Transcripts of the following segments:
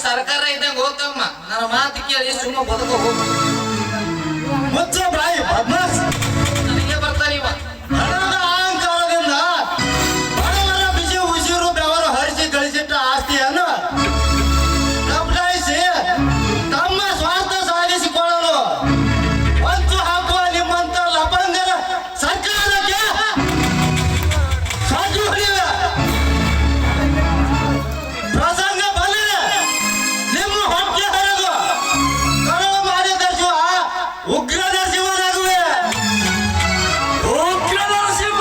ಸರ್ಕಾರ ಇದ್ದಂಗ ಹೋಗ್ತಮ್ಮ ನನ್ನ ಮಾತು ಕೇಳಿ ಸುಮ್ಮ ಬದುಕೋ ಹೋಗ ಮುಚ್ಚ ಬಾಯಿ ಬದ್ಮಾಸ್ ನನಗೆ ಬರ್ತಾನೆ ಇವ ಹಣದ ಅಹಂಕಾರದಿಂದ ಬಡವರ ಬಿಸಿ ಉಸಿರು ಬೆವರು ಹರಿಸಿ ಗಳಿಸಿಟ್ಟ ಆಸ್ತಿಯನ್ನು ದಬಾಯಿಸಿ ತಮ್ಮ ಸ್ವಾರ್ಥ ಸಾಧಿಸಿಕೊಳ್ಳಲು ಹೊಂಚು ಹಾಕುವ ನಿಮ್ಮಂತ ಲಪಂಗರ ಸರ್ಕಾರಕ್ಕೆ ಸಾಧ್ಯ ಹೊಡೆಯುವ ಪ್ರಸಂಗ ಬಂದರೆ ನಿಮ್ಮ ಹೊಟ್ಟೆ ಹರಿದು ಕರಳು ಮಾಡಿ ಧರಿಸುವ ಉಗ್ರ ನರಸಿಂಹನಾಗುವೆ. ಉಗ್ರ ನರಸಿಂಹ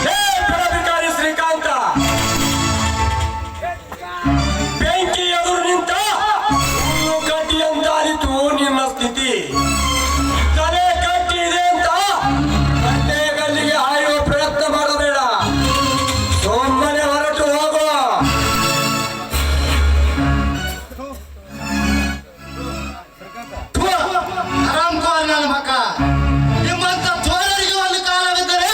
ಹೇ ಪದಾಧಿಕಾರಿ ಶ್ರೀಕಾಂತ, ಬೆಂಕಿ ಎದುರು ನಿಂತ ಹುಲ್ಲು ಕಟ್ಟಿ ಅಂತಾರಿತು ನಿನ್ನ ಸ್ಥಿತಿ. ತಲೆ ಕಟ್ಟಿ ಇದೆ ಅಂತ ಮತ್ತೆ ಗಲ್ಲಿಗೆ ಹಾಯುವ ಪ್ರಯತ್ನ ಮಾಡಬೇಡ, ಸುಮ್ಮನೆ ಹೊರಟು ಹೋಗೋ. ಆರಾಮ್ಕೋರ್ ನನ್ನ ಮಕ್ಕ ನಿಮ್ಮಂತ ಚೋರರಿಗೂ ಒಂದು ಕಾಲವಿದ್ದರೆ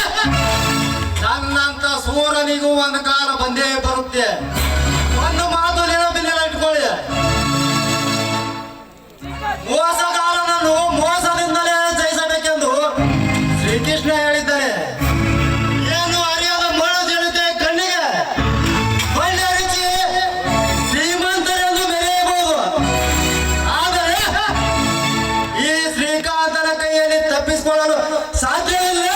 ನನ್ನಂತ ಸೂರನಿಗೂ ಒಂದು ಕಾಲ ಬಂದೇ ಬರುತ್ತೆ. ಒಂದು ಮಾತು ನೆನಪಿನಲ್ಲಿ ಇಟ್ಕೊಳ್ಳಿ, ಮೋಸಗಾರನನ್ನು ಮೋಸದಿಂದಲೇ ಜಯಿಸಬೇಕೆಂದು ಶ್ರೀಕೃಷ್ಣ ಹೇಳಿದ್ದಾನೆ. ಏನು ಅರಿಯದ ಮಣ್ಣು ಜನತೆ ಕಣ್ಣಿಗೆ ಒಳ್ಳೆ ರುಚಿ ಶ್ರೀಮಂತರೆಂದು ಮೆರೆಯಬಹುದು, ಆದರೆ ಈ ಶ್ರೀಕಾಂತನ ಕೈಯಲ್ಲಿ ತಪ್ಪಿಸಿಕೊಳ್ಳಲು ಸಾಧ್ಯವಿಲ್ಲ.